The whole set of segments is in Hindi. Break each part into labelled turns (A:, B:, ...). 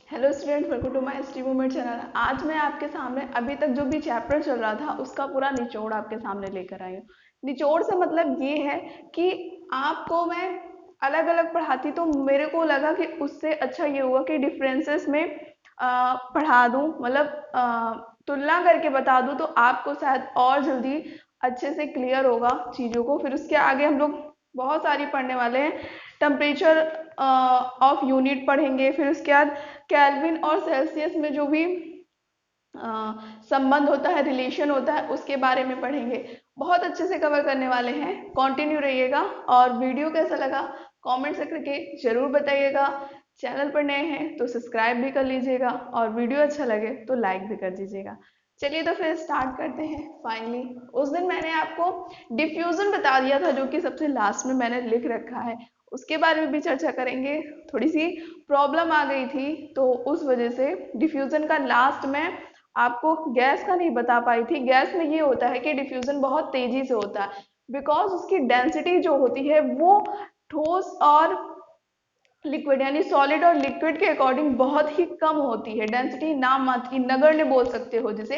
A: Hello student, welcome to my study movement channel. आज मैं आपके सामने अभी तक जो भी चैप्टर चल रहा था उसका पूरा निचोड़ आपके सामने लेकर आई हूँ। निचोड़ से मतलब ये है कि आपको मैं अलग अलग पढ़ाती तो मेरे को लगा कि उससे अच्छा ये हुआ कि डिफरेंसेस में पढ़ा दूँ, मतलब तुलना करके बता दूँ, तो आपको शायद और जल्दी अच्छे से क्लियर होगा चीज़ों को। फिर उसके आगे हम लोग बहुत सारी पढ़ने वाले हैं। टेम्परेचर ऑफ यूनिट पढ़ेंगे, फिर उसके बाद केल्विन और सेल्सियस में जो भी संबंध होता है, रिलेशन होता है, उसके बारे में पढ़ेंगे। बहुत अच्छे से कवर करने वाले हैं, कंटिन्यू रहिएगा। और वीडियो कैसा लगा कमेंट से करके जरूर बताइएगा। चैनल पर नए हैं तो सब्सक्राइब भी कर लीजिएगा और वीडियो अच्छा लगे तो लाइक भी कर दीजिएगा। चलिए तो फिर स्टार्ट करते हैं। फाइनली उस दिन मैंने आपको डिफ्यूजन बता दिया था, जो कि सबसे लास्ट में मैंने लिख रखा है, उसके बारे में भी चर्चा करेंगे। थोड़ी सी प्रॉब्लम आ गई थी तो उस वजह से डिफ्यूजन का लास्ट में आपको गैस का नहीं बता पाई थी। गैस में ये होता है कि डिफ्यूजन बहुत तेजी से होता है, बिकॉज उसकी डेंसिटी जो होती है वो ठोस और लिक्विड यानी सॉलिड और लिक्विड के अकॉर्डिंग बहुत ही कम होती है। डेंसिटी नाम मात्र की, नगण्य बोल सकते हो जिसे,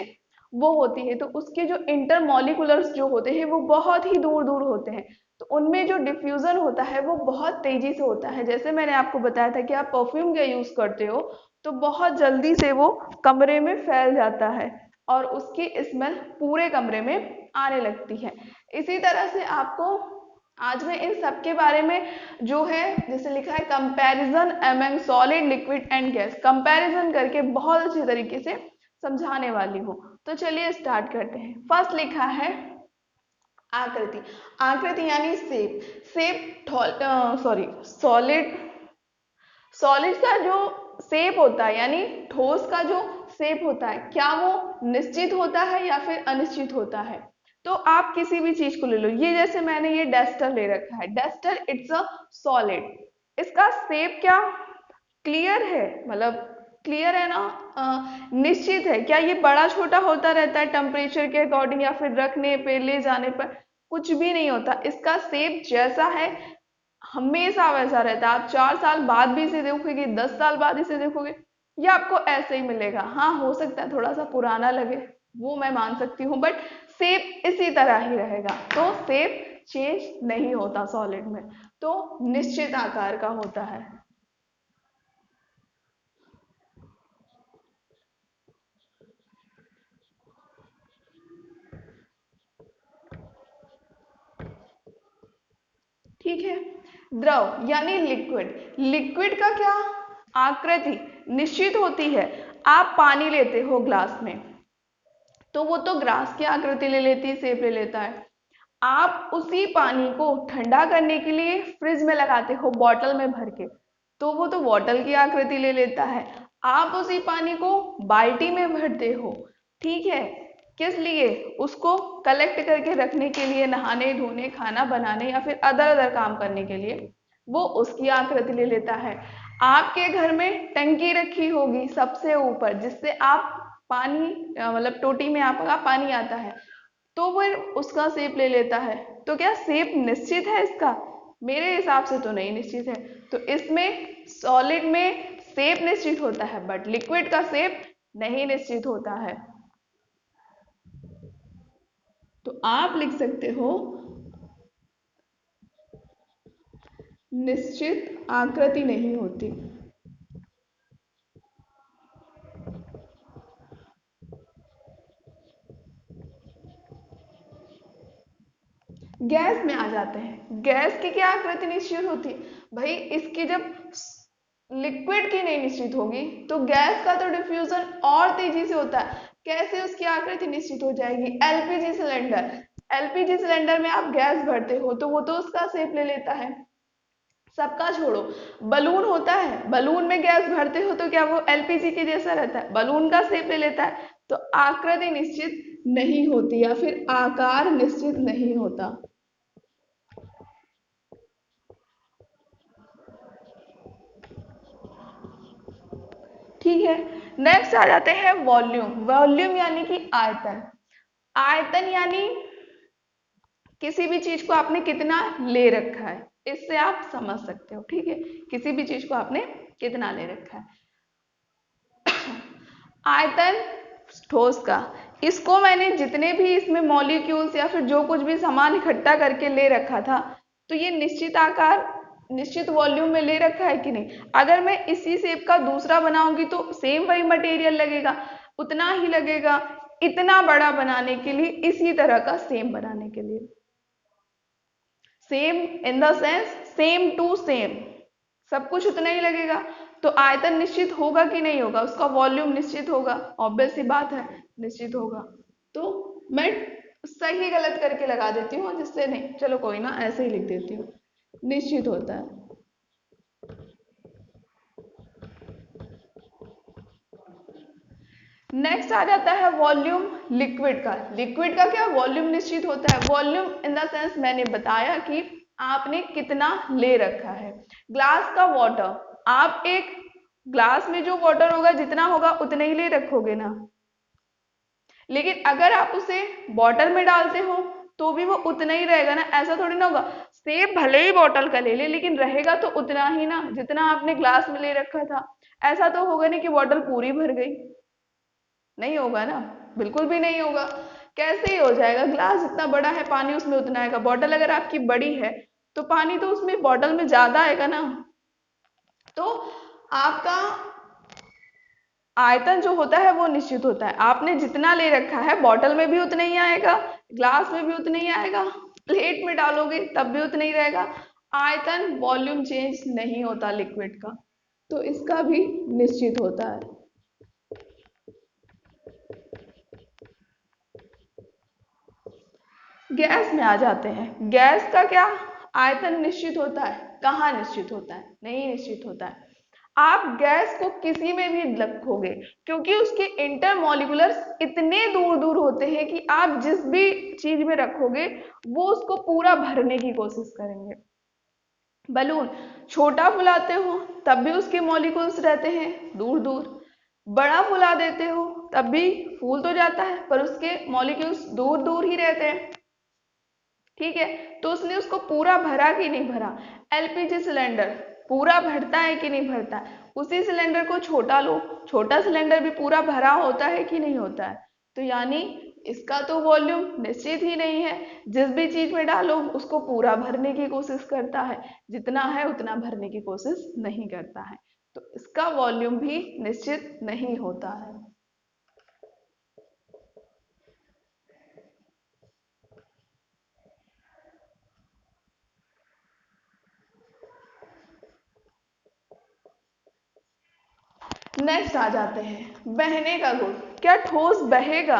A: वो होती है। तो उसके जो इंटरमॉलिकुलर्स जो होते हैं वो बहुत ही दूर दूर होते हैं। तो उनमें जो डिफ्यूजन होता है वो बहुत तेजी से होता है। जैसे मैंने आपको बताया था कि आप परफ्यूम का यूज करते हो तो बहुत जल्दी से वो कमरे में फैल जाता है और उसकी स्मेल पूरे कमरे में आने लगती है। इसी तरह से आपको आज मैं इन सब के बारे में जो है, जैसे लिखा है comparison among solid liquid and gas, comparison करके बहुत अच्छे तरीके से समझाने वाली हूँ। तो चलिए स्टार्ट करते हैं। फर्स्ट लिखा है आकृति। आकृति यानी शेप। शेप सॉलिड, सॉलिड का जो शेप होता है यानी ठोस का जो शेप होता है, क्या वो निश्चित होता है या फिर अनिश्चित होता है। तो आप किसी भी चीज को ले लो, ये जैसे मैंने ये डस्टर ले रखा है, डस्टर इट्स अ सॉलिड। इसका शेप क्या क्लियर है, मतलब क्लियर है ना, निश्चित है क्या? ये बड़ा छोटा होता रहता है टेम्परेचर के अकॉर्डिंग या फिर रखने पे ले जाने पर? कुछ भी नहीं होता। इसका शेप जैसा है हमेशा वैसा रहता है। आप 4 साल बाद भी इसे देखोगे, 10 साल बाद इसे देखोगे, ये आपको ऐसे ही मिलेगा। हाँ, हो सकता है थोड़ा सा पुराना लगे, वो मैं मान सकती हूँ, बट शेप इसी तरह ही रहेगा। तो शेप चेंज नहीं होता सॉलिड में, तो निश्चित आकार का होता है। ठीक है। द्रव यानी लिक्विड। लिक्विड का क्या आकृति निश्चित होती है। आप पानी लेते हो ग्लास में तो वो तो ग्लास की आकृति ले लेती है, शेप ले लेता है। आप उसी पानी को ठंडा करने के लिए फ्रिज में लगाते हो बॉटल में भर के, तो वो तो बॉटल की आकृति ले लेता है। आप उसी पानी को बाल्टी में भरते हो, ठीक है, किस लिए? उसको कलेक्ट करके रखने के लिए, नहाने धोने खाना बनाने या फिर अदर अदर काम करने के लिए, वो उसकी आकृति ले लेता है। आपके घर में टंकी रखी होगी सबसे ऊपर, जिससे आप पानी मतलब टोटी में आपका पानी आता है, तो वो उसका शेप ले लेता है। तो क्या शेप निश्चित है इसका? मेरे हिसाब से तो नहीं निश्चित है। तो इसमें सॉलिड में शेप निश्चित होता है बट लिक्विड का शेप नहीं निश्चित होता है। तो आप लिख सकते हो निश्चित आकृति नहीं होती। गैस में आ जाते हैं। गैस की क्या आकृति निश्चित होती है? भाई इसकी जब लिक्विड की नहीं निश्चित होगी तो गैस का तो डिफ्यूजन और तेजी से होता है। कैसे उसकी आकृति निश्चित हो जाएगी? एलपीजी सिलेंडर, एलपीजी सिलेंडर में आप गैस भरते हो तो वो तो उसका शेप ले लेता है। सबका छोड़ो, बलून होता है, बलून में गैस भरते हो तो क्या वो एलपीजी के जैसा रहता है? बलून का शेप ले लेता है। तो आकृति निश्चित नहीं होती या फिर आकार निश्चित नहीं होता। ठीक है। नेक्स्ट आ जाते हैं वॉल्यूम। वॉल्यूम यानी कि आयतन। आयतन यानी किसी भी चीज को आपने कितना ले रखा है, इससे आप समझ सकते हो। ठीक है, किसी भी चीज को आपने कितना ले रखा है। आयतन ठोस का, इसको मैंने जितने भी इसमें मॉलिक्यूल्स या फिर जो कुछ भी सामान इकट्ठा करके ले रखा था, तो ये निश्चित आकार निश्चित वॉल्यूम में ले रखा है कि नहीं। अगर मैं इसी शेप का दूसरा बनाऊंगी तो सेम वही मटेरियल लगेगा, उतना ही लगेगा इतना बड़ा बनाने के लिए, इसी तरह का सेम बनाने के लिए। Same in the sense same to same, सब कुछ उतना ही लगेगा। तो आयतन निश्चित होगा कि नहीं होगा, उसका वॉल्यूम निश्चित होगा, ऑब्वियस सी बात है निश्चित होगा। तो मैं सही गलत करके लगा देती हूँ, जिससे नहीं, चलो कोई ना, ऐसे ही लिख देती हूँ, निश्चित होता है। नेक्स्ट आ जाता है वॉल्यूम लिक्विड का। लिक्विड का क्या वॉल्यूम निश्चित होता है। वॉल्यूम इन द सेंस मैंने बताया कि आपने कितना ले रखा है। ग्लास का वाटर, आप एक ग्लास में जो वाटर होगा जितना होगा उतना ही ले रखोगे ना, लेकिन अगर आप उसे बॉटल में डालते हो तो भी वो उतना ही रहेगा ना, ऐसा थोड़ी ना होगा। सेब भले ही बॉटल का ले ले लेकिन रहेगा तो उतना ही ना जितना आपने ग्लास में ले रखा था। ऐसा तो होगा नहीं कि बॉटल पूरी भर गई, नहीं होगा ना, बिल्कुल भी नहीं होगा। कैसे ही हो जाएगा, ग्लास जितना बड़ा है पानी उसमें उतना आएगा। बॉटल अगर आपकी बड़ी है तो पानी तो उसमें बॉटल में ज्यादा आएगा ना। तो आपका आयतन जो होता है वो निश्चित होता है। आपने जितना ले रखा है बॉटल में भी उतना ही आएगा, ग्लास में भी उतना ही आएगा, प्लेट में डालोगे तब भी उतना ही रहेगा। आयतन वॉल्यूम चेंज नहीं होता लिक्विड का, तो इसका भी निश्चित होता है। गैस में आ जाते हैं। गैस का क्या आयतन निश्चित होता है, कहाँ निश्चित होता है, नहीं निश्चित होता है। आप गैस को किसी में भी रखोगे, क्योंकि उसके इंटरमॉलिक्यूलर्स इतने दूर दूर होते हैं कि आप जिस भी चीज में रखोगे वो उसको पूरा भरने की कोशिश करेंगे। बलून छोटा फुलाते हो तब भी उसके मॉलिक्यूल्स रहते हैं दूर दूर, बड़ा फुला देते हो तब भी फूल तो जाता है पर उसके मॉलिक्यूल्स दूर दूर ही रहते हैं। ठीक है, तो उसने उसको पूरा भरा कि नहीं भरा। एलपीजी सिलेंडर पूरा भरता है कि नहीं भरता है। उसी सिलेंडर को छोटा लो, छोटा सिलेंडर भी पूरा भरा होता है कि नहीं होता है। तो यानी इसका तो वॉल्यूम निश्चित ही नहीं है। जिस भी चीज में डालो उसको पूरा भरने की कोशिश करता है, जितना है उतना भरने की कोशिश नहीं करता है, तो इसका वॉल्यूम भी निश्चित नहीं होता है। नेक्स्ट आ जाते हैं बहने का गुण। क्या ठोस बहेगा?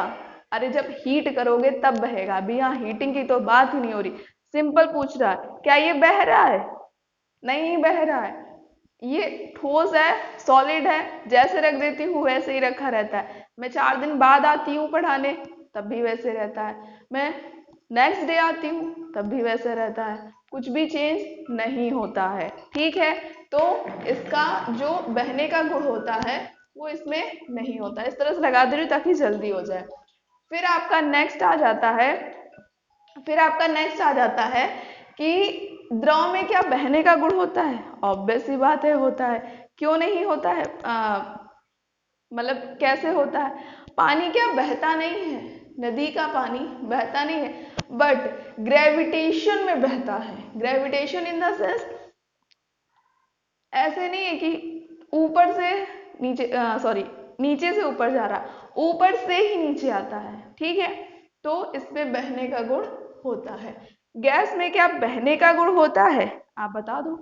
A: अरे जब हीट करोगे तब बहेगा, अभी यहाँ हीटिंग की तो बात ही नहीं हो रही। सिंपल पूछ रहा है, क्या ये बह रहा है? नहीं बह रहा है। ये ठोस है, सॉलिड है, जैसे रख देती हूँ वैसे ही रखा रहता है। मैं 4 दिन बाद आती हूँ पढ़ाने तब भी वैसे रहता है, मैं नेक्स्ट डे आती हूँ तब भी वैसे रहता है, कुछ भी चेंज नहीं होता है। ठीक है, तो इसका जो बहने का गुण होता है वो इसमें नहीं होता। इस तरह से लगा दे रही हूँ ताकि जल्दी हो जाए। फिर आपका नेक्स्ट आ जाता है, कि द्रव में क्या बहने का गुण होता है? ऑब्वियस सी बात है होता है। क्यों नहीं होता है? मतलब कैसे होता है? पानी क्या बहता नहीं है? नदी का पानी बहता नहीं है, बट ग्रेविटेशन में बहता है। ग्रेविटेशन इन द सेंस ऐसे नहीं है कि ऊपर से नीचे, सॉरी, नीचे से ऊपर जा रहा, ऊपर से ही नीचे आता है। ठीक है, तो इसमें बहने का गुण होता है। गैस में क्या बहने का गुण होता है? आप बता दो।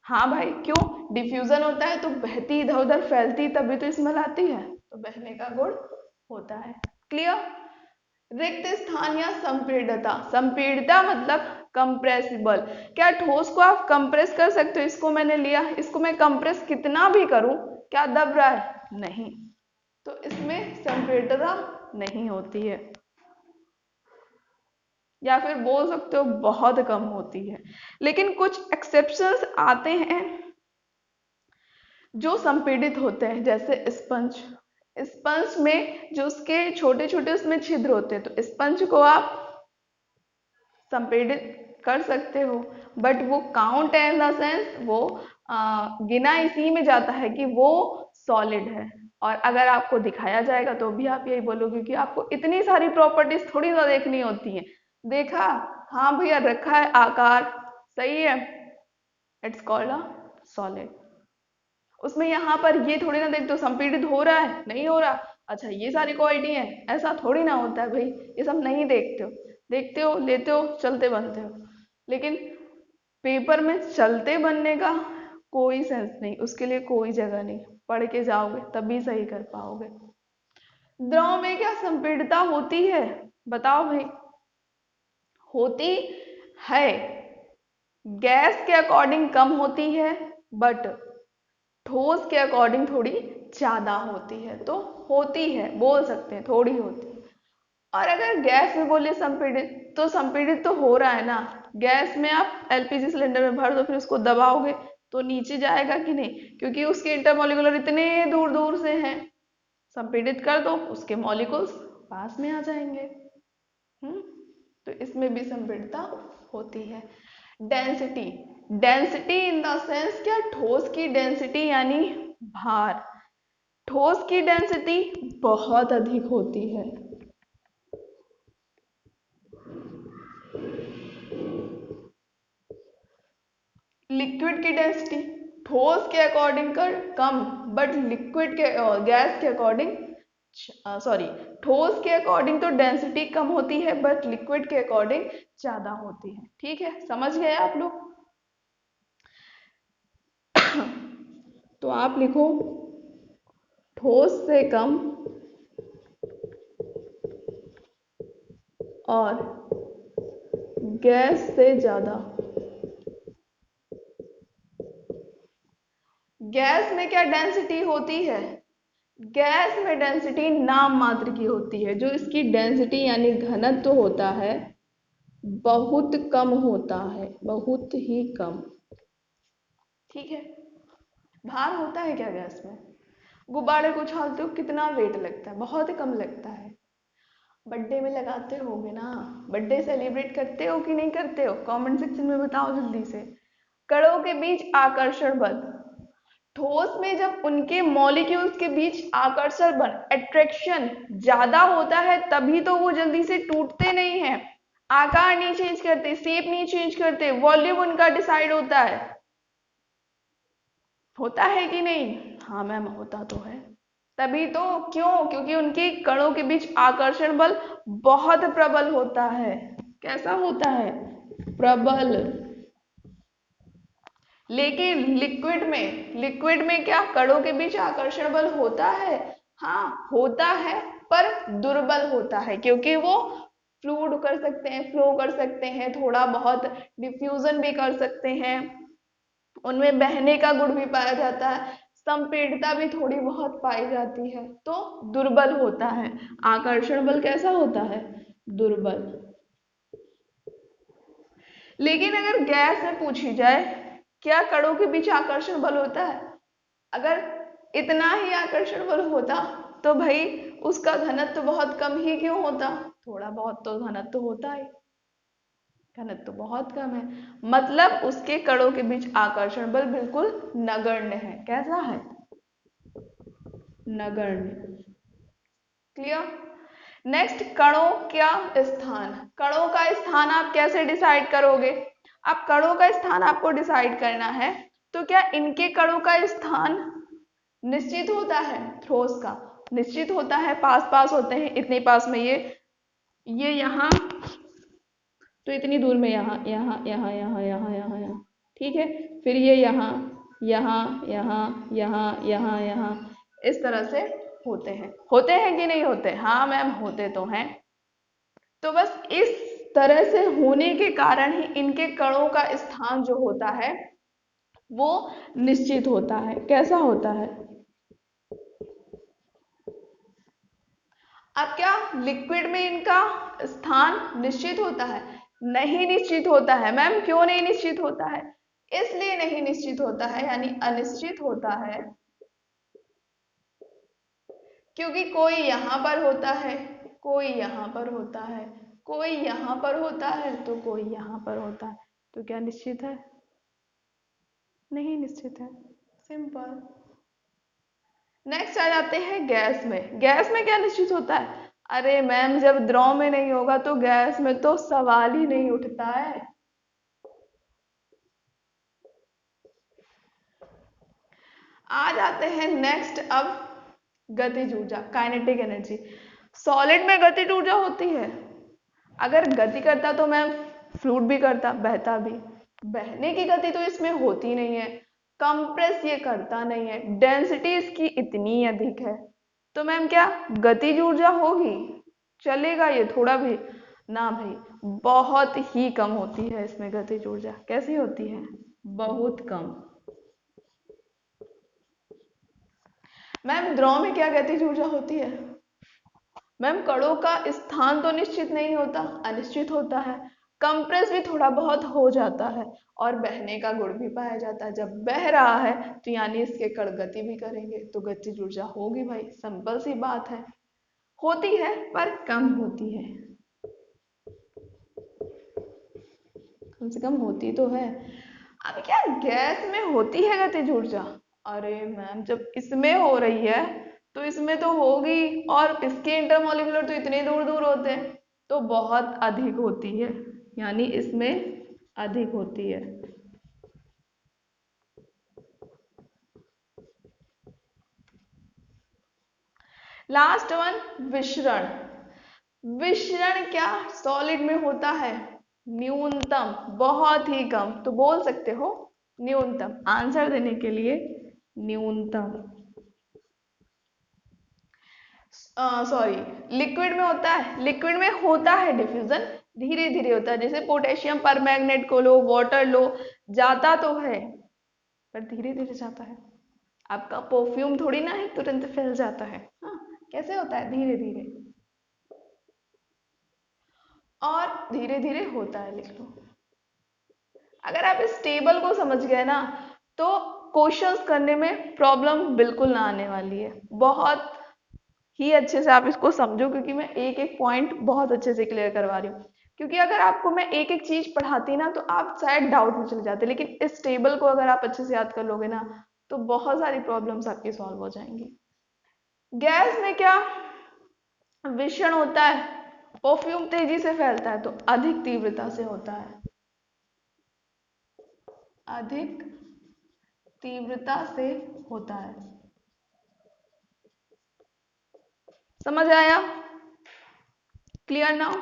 A: हाँ भाई, क्यों? डिफ्यूजन होता है तो बहती इधर उधर फैलती तभी तो स्मेल आती है, तो बहने का गुण होता है। क्लियर? रिक्त स्थान या संपीड़ितता। संपीड़ितता मतलब कंप्रेसिबल। क्या ठोस को आप कंप्रेस कर सकते हो? इसको मैंने लिया, इसको मैं कंप्रेस कितना भी करूं, क्या दब रहा है? नहीं, तो इसमें संपीड़ितता नहीं होती है, या फिर बोल सकते हो बहुत कम होती है। लेकिन कुछ एक्सेप्शंस आते हैं जो संपीड़ित होते हैं, जैसे स्पंज। स्पंज में जो उसके छोटे छोटे उसमें छिद्र होते हैं, तो स्पंज को आप संपीड़ित कर सकते हो, बट वो काउंट इन द सेंस वो गिना इसी में जाता है कि वो सॉलिड है। और अगर आपको दिखाया जाएगा तो भी आप यही बोलोगे कि आपको इतनी सारी प्रॉपर्टीज थोड़ी ना देखनी होती हैं। देखा, हाँ भैया रखा है आकार, सही है, इट्स कॉल्ड अ सॉलिड। उसमें यहाँ पर ये थोड़ी ना देखते हो संपीड़ित हो रहा है नहीं हो रहा, अच्छा ये सारी क्वालिटी है, ऐसा थोड़ी ना होता है भाई, ये सब नहीं देखते हो। देखते हो, लेते हो, चलते बनते हो, लेकिन पेपर में चलते बनने का कोई सेंस नहीं, उसके लिए कोई जगह नहीं, पढ़ के जाओगे तभी सही कर पाओगे। द्रव में क्या संपीड़ितता होती है, बताओ भाई? होती है, गैस के अकॉर्डिंग कम होती है, बट ठोस के अकॉर्डिंग थोड़ी ज्यादा होती है। तो होती है बोल सकते हैं, थोड़ी होती है। और अगर गैस में बोले संपीड़ित, तो संपीड़ित तो हो रहा है ना। गैस में आप एलपीजी सिलेंडर में भर दो, फिर उसको दबाओगे तो नीचे जाएगा कि नहीं, क्योंकि उसके इंटरमोलिकुलर इतने दूर दूर से हैं। संपीड़ित कर दो, उसके मॉलिक्यूल्स पास में आ जाएंगे। तो इसमें भी संपीड़ितता होती है। Density, density in the sense क्या, ठोस की डेंसिटी यानी भार। ठोस की डेंसिटी बहुत अधिक होती है, लिक्विड की डेंसिटी ठोस के अकॉर्डिंग कर कम, बट लिक्विड के गैस के अकॉर्डिंग, सॉरी, ठोस के अकॉर्डिंग तो डेंसिटी कम होती है, बट लिक्विड के अकॉर्डिंग ज्यादा होती है। ठीक है, समझ गए आप लोग? तो आप लिखो ठोस से कम और गैस से ज्यादा। गैस में क्या डेंसिटी होती है, गैस में डेंसिटी नाम मात्र की होती है, जो इसकी डेंसिटी यानी घनत्व होता है बहुत कम होता है, बहुत ही कम। ठीक है, भार होता है क्या गैस में? गुब्बारे को उछालते हो कितना वेट लगता है, बहुत ही कम लगता है। बर्थडे में लगाते होगे ना, बर्थडे सेलिब्रेट करते हो कि नहीं करते हो, कमेंट सेक्शन में बताओ जल्दी से। कणों के बीच आकर्षण बल, ठोस में जब उनके मॉलिक्यूल्स के बीच आकर्षण बल, अट्रैक्शन ज्यादा होता है, तभी तो वो जल्दी से टूटते नहीं है, आकार नहीं चेंज करते, शेप नहीं चेंज करते, वॉल्यूम उनका डिसाइड होता है। होता है कि नहीं? हाँ मैम होता तो है। तभी तो, क्यों? क्योंकि उनके कणों के बीच आकर्षण बल बहुत प्रबल होता है। कैसा होता है? प्रबल। लेकिन लिक्विड में क्या कणों के बीच आकर्षण बल होता है? हाँ होता है, पर दुर्बल होता है, क्योंकि वो फ्लूड कर सकते हैं, फ्लो कर सकते हैं, थोड़ा बहुत डिफ्यूजन भी कर सकते हैं, उनमें बहने का गुण भी पाया जाता है, संपीड़ितता भी थोड़ी बहुत पाई जाती है, तो दुर्बल होता है। आकर्षण बल कैसा होता है? दुर्बल। लेकिन अगर गैस में पूछी जाए क्या कणों के बीच आकर्षण बल होता है, अगर इतना ही आकर्षण बल होता तो भाई उसका घनत्व तो बहुत कम ही क्यों होता, थोड़ा बहुत तो घनत्व तो होता है, घनत्व तो बहुत कम है, मतलब उसके कणों के बीच आकर्षण बल बिल्कुल नगण्य है। कैसा है? नगण्य। क्लियर? नेक्स्ट, कणों का स्थान। कणों का स्थान आप कैसे डिसाइड करोगे? आप कणों का स्थान आपको डिसाइड करना है, तो क्या इनके कणों का स्थान निश्चित होता है? ठोस का निश्चित होता है, पास पास होते हैं, इतने पास में ये यहाँ, तो इतनी दूर में यहाँ यहाँ यहाँ यहाँ यहाँ यहाँ यहाँ, ठीक है, फिर ये यहाँ यहाँ यहाँ यहाँ यहाँ यहाँ, इस तरह से होते हैं कि नहीं होते? हाँ मैम होते तो हैं। तो बस इस तरह से होने के कारण ही इनके कणों का स्थान जो होता है वो निश्चित होता है। कैसा होता है? अब क्या लिक्विड में इनका स्थान निश्चित होता है? नहीं निश्चित होता है। मैम क्यों नहीं निश्चित होता है? इसलिए नहीं निश्चित होता है, यानी अनिश्चित होता है, क्योंकि कोई यहाँ पर होता है, कोई यहाँ पर होता है, कोई यहाँ पर होता है, तो कोई यहाँ पर होता है, तो क्या निश्चित है? नहीं निश्चित है। सिंपल। नेक्स्ट आ जाते हैं गैस में। गैस में क्या निश्चित होता है? अरे मैम, जब द्रव में नहीं होगा तो गैस में तो सवाल ही नहीं उठता है। आ जाते हैं नेक्स्ट अब गतिज ऊर्जा, काइनेटिक एनर्जी। सॉलिड में गतिज ऊर्जा होती है। अगर गति करता तो मैम फ्लूइड भी करता, बहता भी। बहने की गति तो इसमें होती नहीं है, कंप्रेस ये करता नहीं है, डेंसिटी इसकी इतनी अधिक है, तो मैम क्या गतिज ऊर्जा होगी? चलेगा ये थोड़ा भी ना भाई, बहुत ही कम होती है इसमें गतिज ऊर्जा। कैसी होती है? बहुत कम। मैम द्रव में क्या गतिज ऊर्जा होती है? मैम कणों का स्थान तो निश्चित नहीं होता, अनिश्चित होता है। कंप्रेस भी थोड़ा बहुत हो जाता है और बहने का गुण भी पाया जाता है। जब बह रहा है तो यानी इसके कण गति भी करेंगे, तो गतिज ऊर्जा होगी भाई, सिंपल सी बात है। होती है पर कम होती है, कम से कम होती तो है। अब क्या गैस में होती है गतिज ऊर्जा? अरे मैम जब इसमें हो रही है तो इसमें तो होगी, और इसके इंटरमोलिकुलर तो इतने दूर दूर होते हैं, तो बहुत अधिक होती है, यानी इसमें अधिक होती है। Last one, विशरण। विशरण क्या सॉलिड में होता है? न्यूनतम, बहुत ही कम, तो बोल सकते हो न्यूनतम। आंसर देने के लिए न्यूनतम। सॉरी, लिक्विड में होता है? लिक्विड में होता है डिफ्यूजन, धीरे धीरे होता है। जैसे पोटेशियम पर मैग्नेट को लो, वाटर लो, जाता तो है पर धीरे धीरे जाता है। आपका परफ्यूम थोड़ी ना है तुरंत फैल जाता है। हाँ, कैसे होता है? धीरे धीरे, और धीरे धीरे होता है, लिख लो। अगर आप इस टेबल को समझ गए ना तो क्वेश्चंस करने में प्रॉब्लम बिल्कुल ना आने वाली है। बहुत ही अच्छे से आप इसको समझो, क्योंकि मैं एक एक पॉइंट बहुत अच्छे से क्लियर करवा रही हूँ। क्योंकि अगर आपको मैं एक एक चीज पढ़ाती ना तो आप शायद डाउट में चले जाते, लेकिन इस टेबल को अगर आप अच्छे से याद कर लोगे ना तो बहुत सारी प्रॉब्लम्स आपकी सॉल्व हो जाएंगी। गैस में क्या विषण होता है? परफ्यूम तेजी से फैलता है तो अधिक तीव्रता से होता है, अधिक तीव्रता से होता है। समझ आया? Clear now?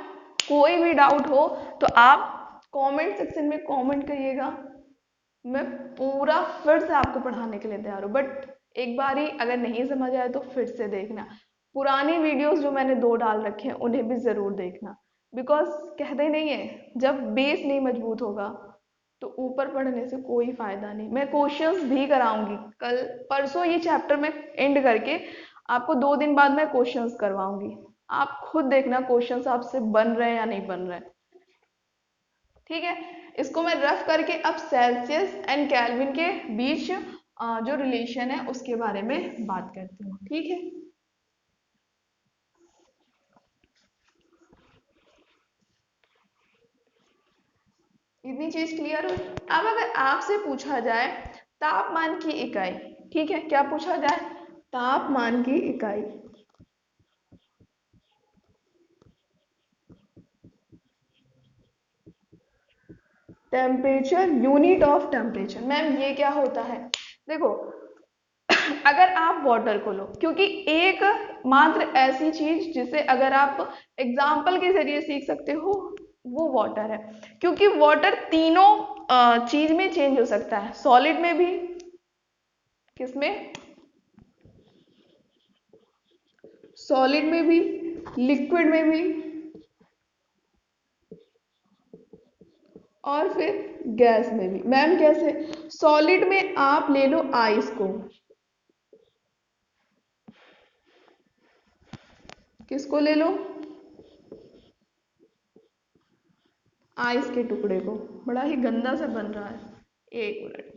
A: कोई भी डाउट हो तो आप कमेंट सेक्शन में कमेंट करिएगा, मैं पूरा फिर से आपको पढ़ाने के लिए तैयार हूँ। बट एक बार ही अगर नहीं समझ आया तो फिर से देखना। पुरानी वीडियोस जो मैंने 2 डाल रखे हैं उन्हें भी जरूर देखना, बिकॉज कहते नहीं है जब बेस नहीं मजबूत होगा तो ऊपर पढ़ने से कोई फायदा नहीं। मैं क्वेश्चंस भी कराऊंगी, कल परसों ये चैप्टर में एंड करके आपको 2 दिन बाद मैं क्वेश्चंस करवाऊंगी। आप खुद देखना क्वेश्चंस आपसे बन रहे हैं या नहीं बन रहे हैं। ठीक है, इसको मैं रफ करके अब सेल्सियस एंड केल्विन के बीच जो रिलेशन है उसके बारे में बात करती हूँ। ठीक है, इतनी चीज क्लियर हुई। अब अगर आपसे पूछा जाए तापमान की इकाई, ठीक है, क्या पूछा जाए? तापमान की इकाई। Temperature, unit of temperature. Ma'am ये क्या होता है? देखो अगर आप वाटर को लो, क्योंकि एक मात्र ऐसी चीज जिसे अगर आप एग्जाम्पल के जरिए सीख सकते हो वो वाटर है। क्योंकि वाटर तीनों चीज में चेंज हो सकता है, सॉलिड में भी, किसमें? सॉलिड में भी, लिक्विड में भी, और फिर गैस में भी। मैम कैसे? सॉलिड में आप ले लो आइस को, किसको ले लो? आइस के टुकड़े को। बड़ा ही गंदा सा बन रहा है, एक मिनट।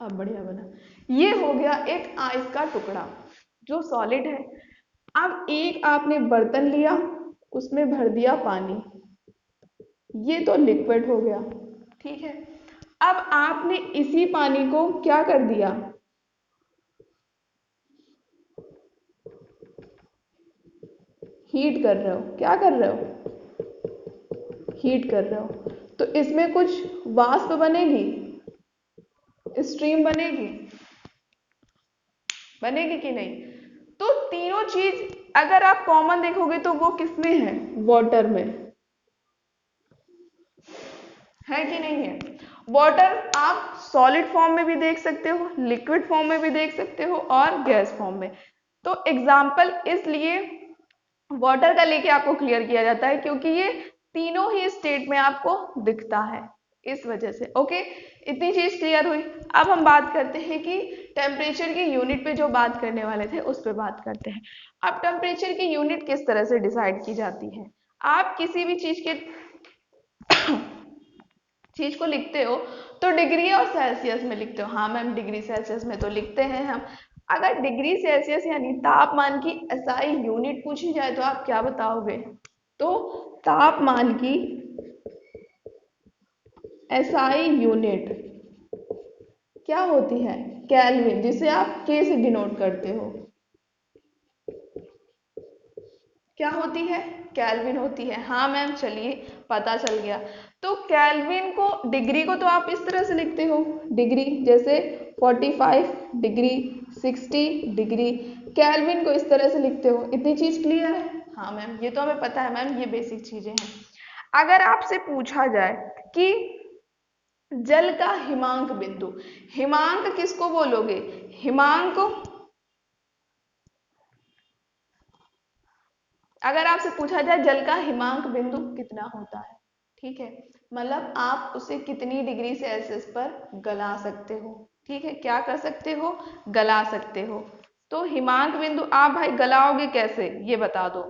A: अब बढ़िया बना। ये हो गया एक आइस का टुकड़ा जो सॉलिड है। अब एक आपने बर्तन लिया, उसमें भर दिया पानी, ये तो लिक्विड हो गया, ठीक है। अब आपने इसी पानी को क्या कर दिया, हीट कर रहे हो, क्या कर रहे हो, हीट कर रहे हो, तो इसमें कुछ वाष्प बनेगी, स्ट्रीम बनेगी, बनेगी कि नहीं। तो तीनों चीज अगर आप कॉमन देखोगे तो वो किसमें है, वाटर में, है कि नहीं है। वाटर आप सॉलिड फॉर्म में भी देख सकते हो, लिक्विड फॉर्म में भी देख सकते हो और गैस फॉर्म में। तो एग्जाम्पल इसलिए वाटर का लेके आपको क्लियर किया जाता है क्योंकि ये तीनों ही स्टेट में आपको दिखता है, इस वजह से। ओके, इतनी चीज क्लियर हुई। अब हम बात करते हैं कि टेम्परेचर की यूनिट पे जो बात करने वाले थे उस पे बात करते हैं। अब टेम्परेचर की यूनिट किस तरह से डिसाइड की जाती है। आप किसी भी चीज को लिखते हो तो डिग्री और सेल्सियस में लिखते हो। हाँ मैम, डिग्री सेल्सियस में तो लिखते हैं हम। अगर डिग्री सेल्सियस यानी तापमान की एसआई यूनिट पूछी जाए तो आप क्या बताओगे, तो तापमान की एसआई यूनिट क्या होती है, केल्विन, जिसे आप के से डिनोट करते हो, क्या होती है, केल्विन होती है। हाँ मैम, चलिए पता चल गया। तो केल्विन को, डिग्री को तो आप इस तरह से लिखते हो, डिग्री जैसे 45 डिग्री, 60 डिग्री, केल्विन को इस तरह से लिखते हो। इतनी चीज क्लियर है। हाँ मैम, ये तो हमें पता है मैम, ये बेसिक चीजें हैं। अगर आपसे पूछा जाए कि जल का हिमांक बिंदु, हिमांक किसको बोलोगे, हिमांक, अगर आपसे पूछा जाए जल का हिमांक बिंदु कितना होता है, ठीक है, मतलब आप उसे कितनी डिग्री सेल्सियस पर गला सकते हो, ठीक है, क्या कर सकते हो, गला सकते हो। तो हिमांक बिंदु आप भाई गलाओगे कैसे, ये बता दो।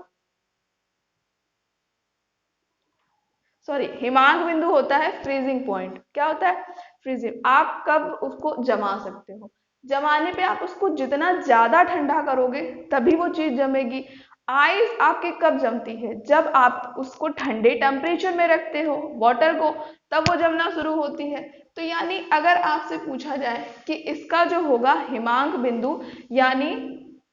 A: सॉरी, हिमांक बिंदु होता है फ्रीजिंग पॉइंट। क्या होता है, फ्रीजिंग। आप कब उसको जमा सकते हो, जमाने पे आप उसको जितना ज्यादा ठंडा करोगे तभी वो चीज जमेगी। आइस आपके कब जमती है, जब आप उसको ठंडे टेम्परेचर में रखते हो वाटर को, तब वो जमना शुरू होती है। तो यानी अगर आपसे पूछा जाए कि इसका जो होगा हिमांक बिंदु, यानी